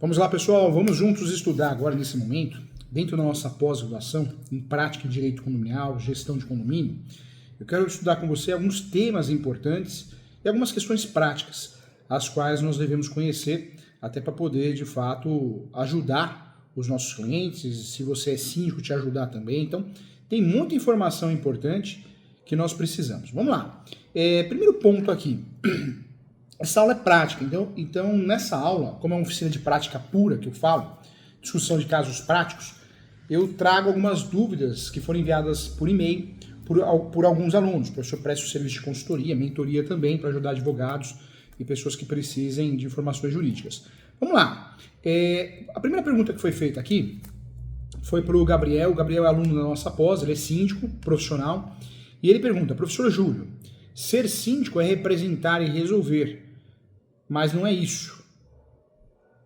Vamos lá, pessoal, vamos juntos estudar agora nesse momento, dentro da nossa pós-graduação, em prática de direito condominial, gestão de condomínio. Eu quero estudar com você alguns temas importantes e algumas questões práticas, as quais nós devemos conhecer até para poder, de fato, ajudar os nossos clientes, se você é síndico, te ajudar também. Então, tem muita informação importante que nós precisamos. Vamos lá. Primeiro ponto aqui. Essa aula é prática, então nessa aula, como é uma oficina de prática pura que eu falo, discussão de casos práticos, eu trago algumas dúvidas que foram enviadas por e-mail por alguns alunos. O professor presta o serviço de consultoria, mentoria também para ajudar advogados e pessoas que precisem de informações jurídicas. Vamos lá. A primeira pergunta que foi feita aqui foi para o Gabriel. O Gabriel é aluno da nossa pós, ele é síndico profissional, e ele pergunta: professor Júlio, ser síndico é representar e resolver, mas não é isso.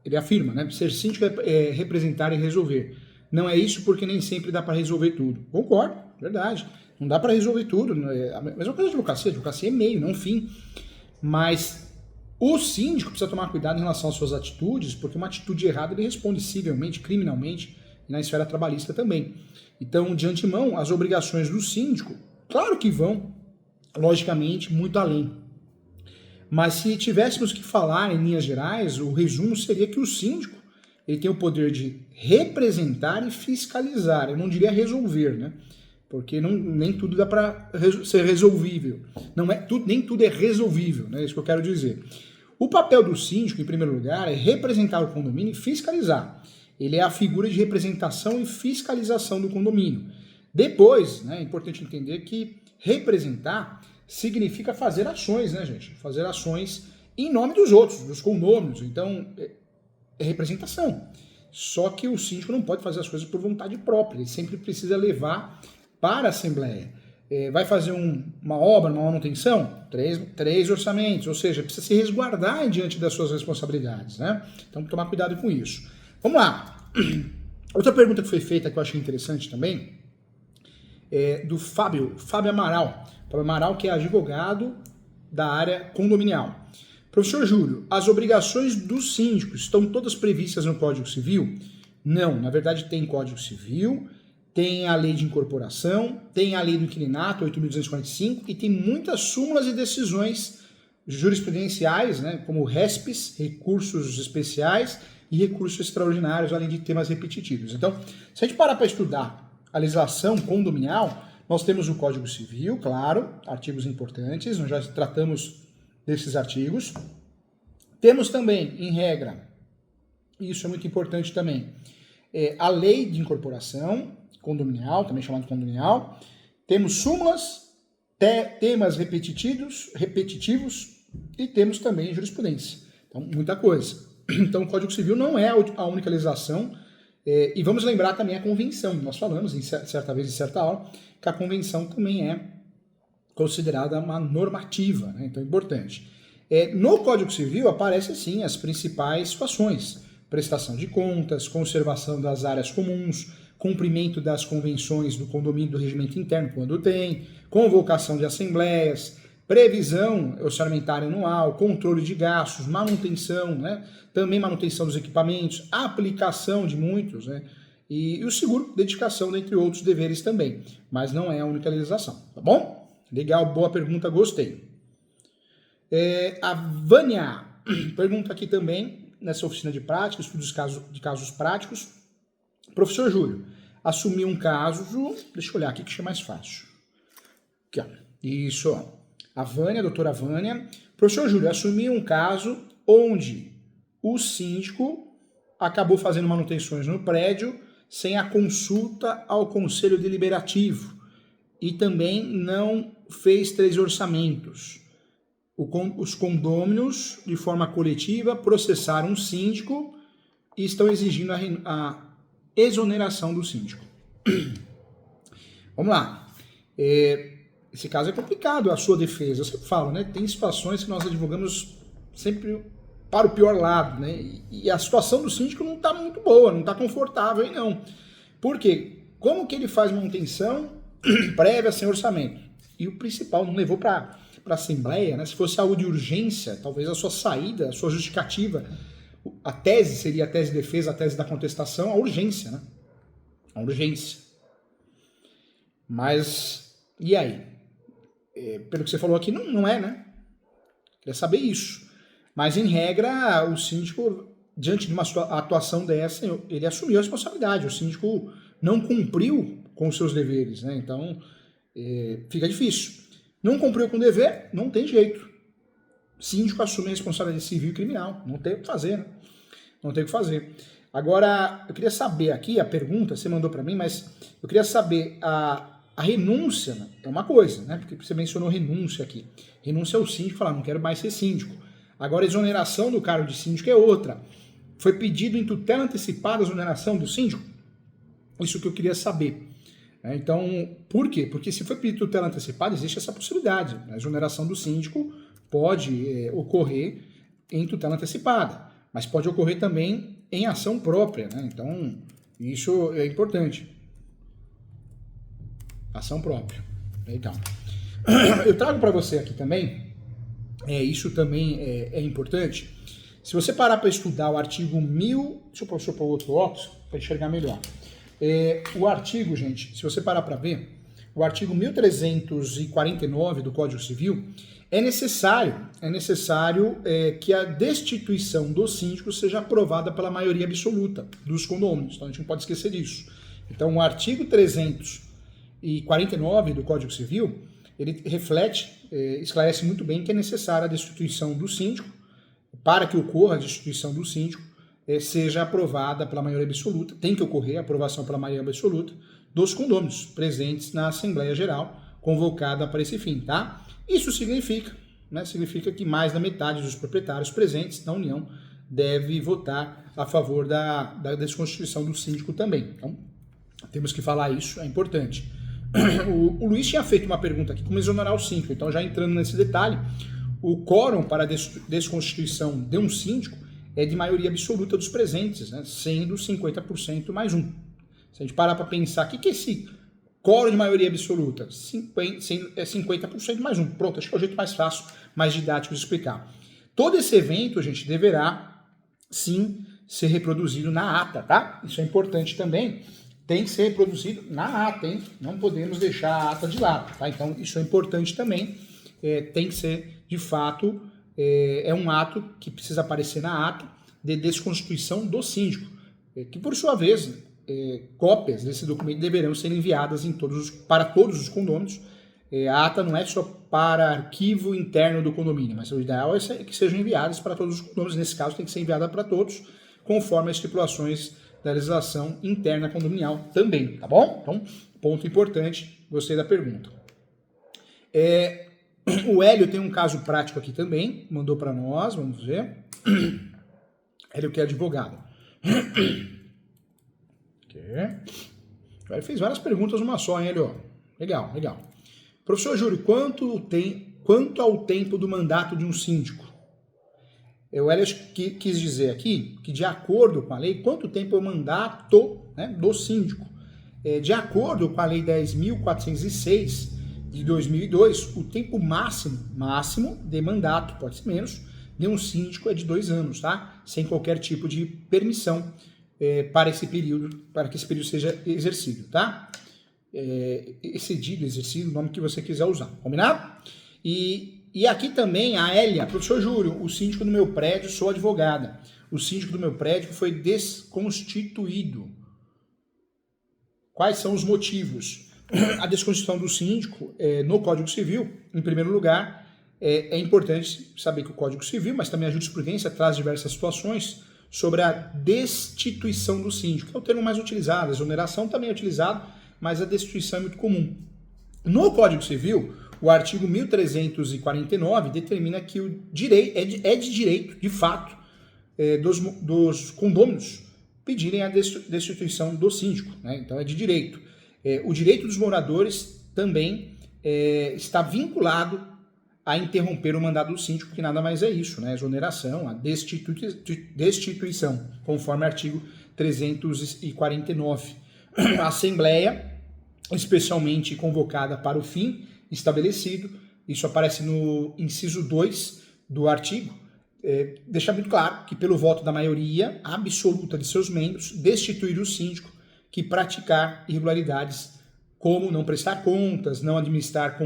Ele afirma, né? Ser síndico é representar e resolver. Não é isso porque nem sempre dá para resolver tudo. Concordo, verdade. Não dá para resolver tudo. A mesma coisa de advocacia. Advocacia é meio, não fim. Mas o síndico precisa tomar cuidado em relação às suas atitudes, porque uma atitude errada ele responde civilmente, criminalmente, e na esfera trabalhista também. Então, de antemão, as obrigações do síndico, claro que vão, logicamente, muito além. Mas se tivéssemos que falar em linhas gerais, o resumo seria que o síndico ele tem o poder de representar e fiscalizar. Eu não diria resolver, né? Porque nem tudo dá para ser resolvível. Nem tudo é resolvível, né? É isso que eu quero dizer. O papel do síndico, em primeiro lugar, é representar o condomínio e fiscalizar. Ele é a figura de representação e fiscalização do condomínio. Depois, né, é importante entender que representar significa fazer ações, né, gente? Fazer ações em nome dos outros, dos condôminos. Então, é representação. Só que o síndico não pode fazer as coisas por vontade própria. Ele sempre precisa levar para a Assembleia. Vai fazer uma obra, uma manutenção? Três orçamentos. Ou seja, precisa se resguardar diante das suas responsabilidades, né? Então, tomar cuidado com isso. Vamos lá. Outra pergunta que foi feita que eu achei interessante também é do Fábio Amaral. Fábio Amaral, que é advogado da área condominial. Professor Júlio, as obrigações do síndico estão todas previstas no Código Civil? Não, na verdade tem Código Civil, tem a Lei de Incorporação, tem a Lei do Inquilinato, 8.245, e tem muitas súmulas e decisões jurisprudenciais, né, como RESPs, recursos especiais e recursos extraordinários, além de temas repetitivos. Então, se a gente parar para estudar a legislação condominial, nós temos o Código Civil, claro, artigos importantes, nós já tratamos desses artigos. Temos também, em regra, e isso é muito importante também, a Lei de Incorporação Condominial, também chamado condominial. Temos súmulas, temas repetitivos e temos também jurisprudência. Então, muita coisa. Então, o Código Civil não é a única legislação. E vamos lembrar também a convenção. Nós falamos, certa vez, em certa aula, que a convenção também é considerada uma normativa, né? Então é importante. No Código Civil aparecem, sim, as principais situações: prestação de contas, conservação das áreas comuns, cumprimento das convenções do condomínio do regimento interno, quando tem, convocação de assembleias, previsão orçamentária anual, controle de gastos, manutenção, né? Também manutenção dos equipamentos, aplicação de muitos, né? E o seguro, dedicação, dentre outros deveres também. Mas não é a única legislação, tá bom? Legal, boa pergunta, gostei. A Vânia pergunta aqui também, nessa oficina de prática, estudos de casos práticos. Professor Júlio, assumi um caso, deixa eu olhar aqui que achei mais fácil. Aqui, ó. Isso, ó. A Vânia, a doutora Vânia. Professor Júlio, assumi um caso onde o síndico acabou fazendo manutenções no prédio sem a consulta ao Conselho Deliberativo e também não fez 3 orçamentos. Os condôminos, de forma coletiva, processaram o síndico e estão exigindo a exoneração do síndico. Vamos lá. Esse caso é complicado, a sua defesa. Eu sempre falo, né? Tem situações que nós advogamos sempre para o pior lado, né? E a situação do síndico não está muito boa, não está confortável aí não. Por quê? Como que ele faz manutenção prévia sem orçamento? E o principal, não levou para a Assembleia, né? Se fosse algo de urgência, talvez a sua saída, a sua justificativa A tese seria a tese de defesa, a tese da contestação, a urgência, né? A urgência. Mas, e aí? Pelo que você falou aqui, não é, né? Queria saber isso. Mas, em regra, o síndico, diante de uma atuação dessa, ele assumiu a responsabilidade. O síndico não cumpriu com os seus deveres, né? Então, fica difícil. Não cumpriu com o dever, não tem jeito. O síndico assume a responsabilidade civil e criminal. Não tem o que fazer, né? Não tem o que fazer. Agora, eu queria saber aqui, a pergunta, você mandou para mim, mas eu queria saber, a renúncia, né, é uma coisa, né? Porque você mencionou renúncia aqui. Renúncia é o síndico falar, não quero mais ser síndico. Agora, a exoneração do cargo de síndico é outra. Foi pedido em tutela antecipada a exoneração do síndico? Isso que eu queria saber. Então, por quê? Porque se for pedido tutela antecipada, existe essa possibilidade. A exoneração do síndico pode ocorrer em tutela antecipada, mas pode ocorrer também em ação própria, né? Então, isso é importante. Ação própria. Então, eu trago para você aqui também, isso também é importante. Se você parar para estudar o artigo 1000, deixa eu pôr outro óculos para enxergar melhor. O artigo, gente, se você parar para ver, o artigo 1349 do Código Civil, é necessário que a destituição do síndico seja aprovada pela maioria absoluta dos condôminos. Então a gente não pode esquecer disso. Então o artigo 349 do Código Civil, ele reflete, esclarece muito bem que é necessária a destituição do síndico. Para que ocorra a destituição do síndico, seja aprovada pela maioria absoluta, tem que ocorrer a aprovação pela maioria absoluta dos condôminos presentes na Assembleia Geral, convocada para esse fim, tá? Isso significa que mais da metade dos proprietários presentes na União deve votar a favor da desconstituição do síndico também. Então, temos que falar isso, é importante. O Luiz tinha feito uma pergunta aqui, como exonerar o síndico, então já entrando nesse detalhe, o quórum para a desconstituição de um síndico é de maioria absoluta dos presentes, né, sendo 50% mais um. Se a gente parar para pensar, o que é esse quórum de maioria absoluta? 50% mais um. Pronto, acho que é o jeito mais fácil, mais didático de explicar. Todo esse evento, gente, deverá, sim, ser reproduzido na ata, tá? Isso é importante também. Tem que ser reproduzido na ata, hein? Não podemos deixar a ata de lado, tá? Então, isso é importante também. Tem que ser, de fato, é um ato que precisa aparecer na ata de desconstituição do síndico, que, por sua vez, cópias desse documento deverão ser enviadas para todos os condôminos. A ata não é só para arquivo interno do condomínio, mas o ideal é que sejam enviadas para todos os condôminos. Nesse caso, tem que ser enviada para todos, conforme as estipulações da legislação interna condominial também, tá bom? Então, ponto importante, gostei da pergunta. O Hélio tem um caso prático aqui também, mandou para nós, vamos ver. Hélio que é advogado. Ele fez várias perguntas numa só, hein, Hélio? Legal, legal. Professor Júlio, quanto ao tempo do mandato de um síndico? O Hélio quis dizer aqui que, de acordo com a lei, quanto tempo é o mandato, né, do síndico? De acordo com a Lei 10.406, de 2002, o tempo máximo de mandato, pode ser menos, de um síndico é de 2 anos, tá? Sem qualquer tipo de permissão para que esse período seja exercido, tá? Excedido, exercido, o nome que você quiser usar, combinado? E aqui também a Hélia, professor Júlio, o síndico do meu prédio, sou advogada, o síndico do meu prédio foi desconstituído. Quais são os motivos? A desconstituição do síndico no Código Civil, em primeiro lugar, é importante saber que o Código Civil, mas também a jurisprudência, traz diversas situações sobre a destituição do síndico, que é o termo mais utilizado. A exoneração também é utilizado, mas a destituição é muito comum. No Código Civil, o artigo 1349 determina que o direito é de direito, de fato, dos condôminos pedirem a destituição do síndico, né? Então é de direito. O direito dos moradores também está vinculado a interromper o mandato do síndico, que nada mais é isso, né? Exoneração, a destituição, conforme artigo 349. A Assembleia, especialmente convocada para o fim estabelecido, isso aparece no inciso 2 do artigo, deixar muito claro que, pelo voto da maioria absoluta de seus membros, destituir o síndico que praticar irregularidades como não prestar contas, não administrar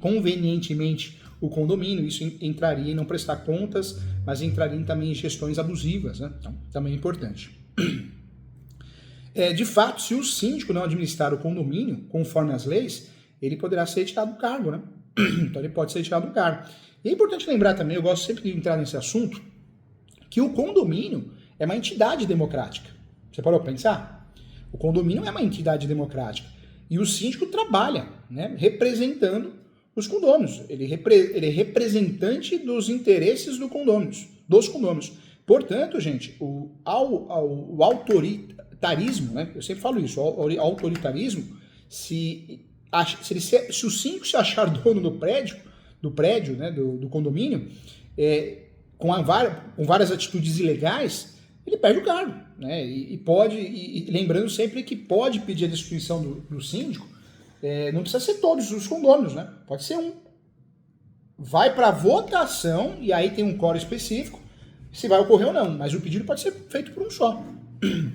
convenientemente o condomínio. Isso entraria em não prestar contas, mas entraria também em gestões abusivas, né? Então, também é importante. De fato, se o síndico não administrar o condomínio conforme as leis, ele poderá ser retirado do cargo, né? Então ele pode ser retirado do cargo. E é importante lembrar também, eu gosto sempre de entrar nesse assunto, que o condomínio é uma entidade democrática. Você parou para pensar? O condomínio é uma entidade democrática. E o síndico trabalha, né, representando os condôminos. Ele é representante dos interesses dos condôminos. Portanto, gente, o autoritarismo, né, eu sempre falo isso, o autoritarismo, se o síndico se achar dono do prédio, né, do condomínio, com várias atitudes ilegais, ele perde o cargo, né? E lembrando sempre que pode pedir a destituição do síndico, não precisa ser todos os condôminos, né? Pode ser um. Vai para votação e aí tem um quórum específico se vai ocorrer ou não, mas o pedido pode ser feito por um só.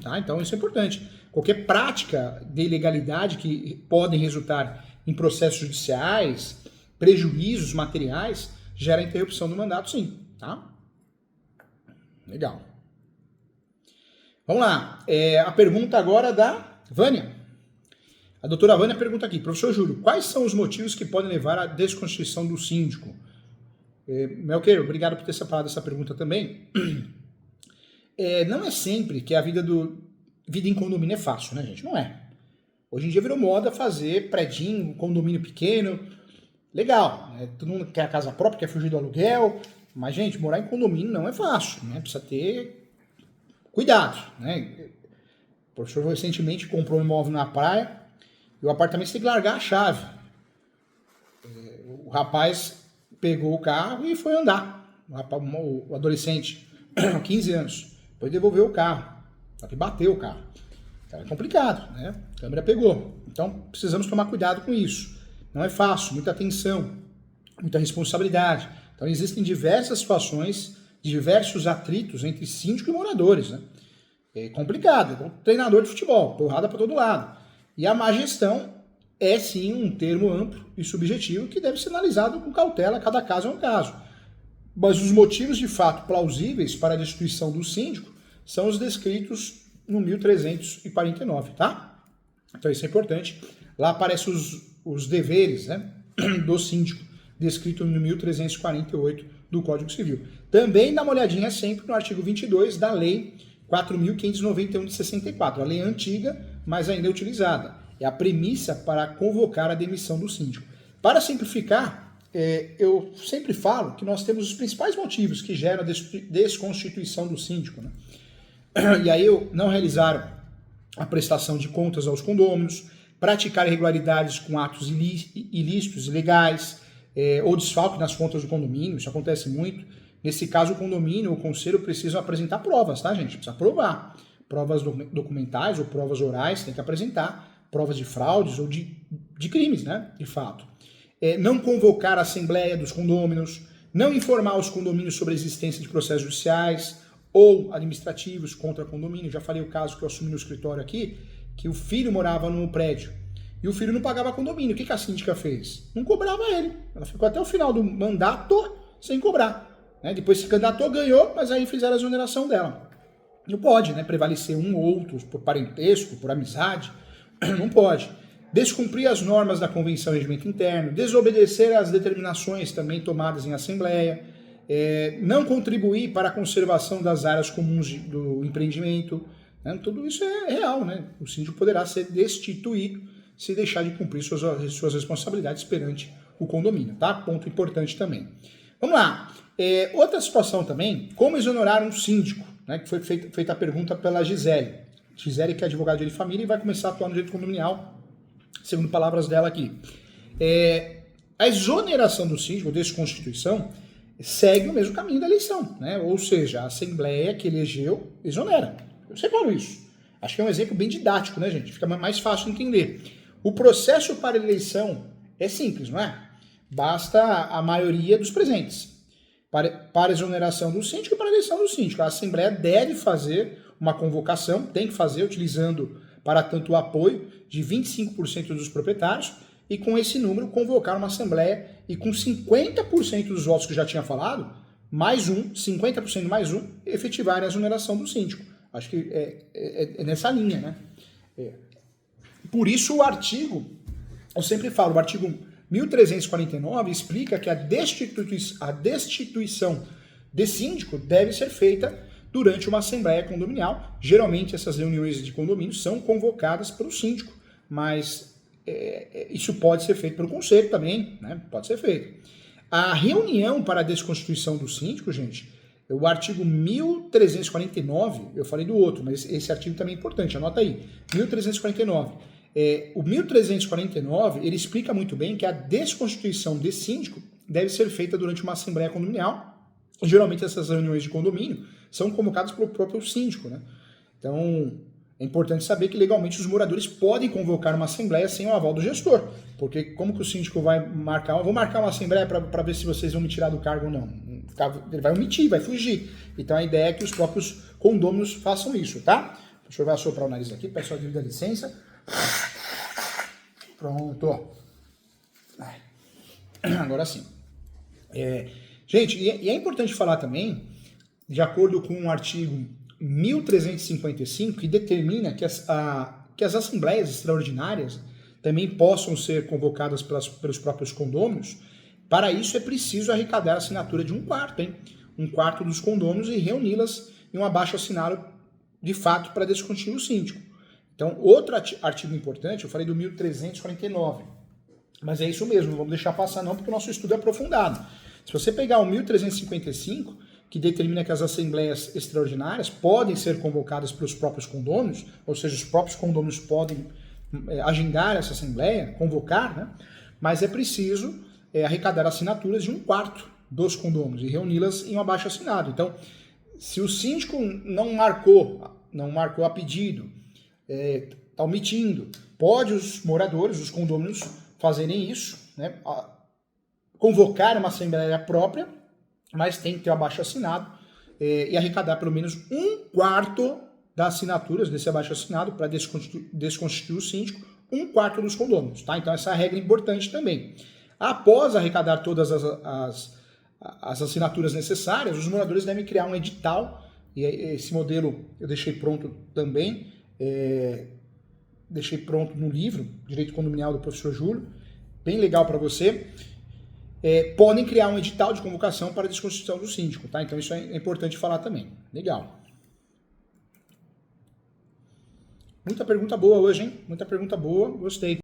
Tá? Então isso é importante. Qualquer prática de ilegalidade que podem resultar em processos judiciais, prejuízos materiais, gera interrupção do mandato, sim. Tá? Legal. Vamos lá. A pergunta agora da Vânia. A doutora Vânia pergunta aqui: professor Júlio, quais são os motivos que podem levar à desconstituição do síndico? Melqueiro, obrigado por ter separado essa pergunta também. Não é sempre que a vida em condomínio é fácil, né, gente? Não é. Hoje em dia virou moda fazer predinho, condomínio pequeno. Legal, né? Todo mundo quer a casa própria, quer fugir do aluguel. Mas, gente, morar em condomínio não é fácil, né? Precisa ter cuidado, né? O professor recentemente comprou um imóvel na praia e o apartamento tem que largar a chave. O rapaz pegou o carro e foi andar. O adolescente, 15 anos, depois devolveu o carro. Só que bateu o carro. Então é complicado, né? A câmera pegou. Então precisamos tomar cuidado com isso. Não é fácil, muita atenção, muita responsabilidade. Então existem diversas situações, diversos atritos entre síndico e moradores, né? É complicado. Então, treinador de futebol, porrada para todo lado. E a má gestão é sim um termo amplo e subjetivo que deve ser analisado com cautela, cada caso é um caso. Mas os motivos de fato plausíveis para a destituição do síndico são os descritos no 1349, tá? Então isso é importante. Lá aparecem os deveres, né, do síndico, descrito no 1348 do Código Civil. Também dá uma olhadinha sempre no artigo 22 da Lei 4.591 de 64, a lei antiga, mas ainda utilizada. É a premissa para convocar a demissão do síndico. Para simplificar, eu sempre falo que nós temos os principais motivos que geram a desconstituição do síndico, né? E aí não realizaram a prestação de contas aos condôminos, praticar irregularidades com atos ilícitos, ilegais, ou desfalque nas contas do condomínio, isso acontece muito. Nesse caso, o condomínio ou o conselho precisam apresentar provas, tá, gente? Precisa provar. Provas documentais ou provas orais, tem que apresentar. Provas de fraudes ou de crimes, né? De fato. Não convocar a assembleia dos condôminos, não informar os condomínios sobre a existência de processos judiciais ou administrativos contra condomínio. Já falei o caso que eu assumi no escritório aqui, que o filho morava no prédio e o filho não pagava condomínio. O que a síndica fez? Não cobrava ele. Ela ficou até o final do mandato sem cobrar. Depois se candidatou, ganhou, mas aí fizeram a exoneração dela. Não pode, né, prevalecer um ou outro por parentesco, por amizade. Não pode. Descumprir as normas da Convenção de Regimento Interno, desobedecer às determinações também tomadas em Assembleia, não contribuir para a conservação das áreas comuns do empreendimento. Né? Tudo isso é real, né? O síndico poderá ser destituído se deixar de cumprir suas responsabilidades perante o condomínio, tá? Ponto importante também. Vamos lá. Outra situação também, como exonerar um síndico, né? Que foi feita a pergunta pela Gisele. Gisele, que é advogada de família e vai começar a atuar no direito condominial, segundo palavras dela aqui. A exoneração do síndico, desconstituição, segue o mesmo caminho da eleição, né? Ou seja, a Assembleia que elegeu exonera. Eu separo isso. Acho que é um exemplo bem didático, né, gente? Fica mais fácil de entender. O processo para eleição é simples, não é? Basta a maioria dos presentes. para exoneração do síndico e para eleição do síndico. A Assembleia deve fazer uma convocação, tem que fazer, utilizando para tanto o apoio de 25% dos proprietários, e com esse número convocar uma Assembleia e com 50% dos votos que já tinha falado, mais 50% mais efetivar a exoneração do síndico. Acho que é nessa linha, né? Por isso o artigo, eu sempre falo, o artigo 1349 explica que a destituição de síndico deve ser feita durante uma assembleia condominial. Geralmente essas reuniões de condomínio são convocadas pelo síndico, mas isso pode ser feito pelo conselho também, né? Pode ser feito. A reunião para a desconstituição do síndico, gente, o artigo 1349, eu falei do outro, mas esse artigo também é importante, anota aí, 1349. O 1349, ele explica muito bem que a desconstituição de síndico deve ser feita durante uma assembleia condominial. Geralmente essas reuniões de condomínio são convocadas pelo próprio síndico, né? Então, é importante saber que legalmente os moradores podem convocar uma assembleia sem o aval do gestor. Porque como que o síndico vai marcar? Vou marcar uma assembleia para ver se vocês vão me tirar do cargo ou não. Ele vai omitir, vai fugir. Então a ideia é que os próprios condôminos façam isso, tá? O senhor vai assoprar o nariz aqui, peço a devida licença. Pronto. Agora sim. Gente, e é importante falar também, de acordo com o artigo 1355, que determina que as assembleias extraordinárias também possam ser convocadas pelos próprios condôminos. Para isso é preciso arrecadar a assinatura de 1/4, hein? 1/4 dos condôminos e reuni-las em um abaixo-assinado de fato para desconstituir o síndico. Então, outro artigo importante, eu falei do 1349, mas é isso mesmo, não vamos deixar passar não, porque o nosso estudo é aprofundado. Se você pegar o 1355, que determina que as assembleias extraordinárias podem ser convocadas pelos próprios condôminos, ou seja, os próprios condôminos podem agendar essa assembleia, convocar, né? Mas é preciso arrecadar assinaturas de 1/4 dos condôminos e reuni-las em um abaixo-assinado. Então, se o síndico não marcou a pedido, está omitindo, pode os moradores, os condôminos, fazerem isso, né? Convocar uma assembleia própria, mas tem que ter o abaixo-assinado e arrecadar pelo menos 1/4 das assinaturas desse abaixo-assinado para desconstituir o síndico, 1/4 dos condôminos, tá? Então essa regra é importante também. Após arrecadar todas as assinaturas necessárias, os moradores devem criar um edital, e esse modelo eu deixei pronto também, deixei pronto no livro Direito Condominial do professor Júlio, bem legal para você. Podem criar um edital de convocação para a desconstituição do síndico, tá? Então isso é importante falar também. Legal. Muita pergunta boa hoje, hein? Muita pergunta boa, gostei.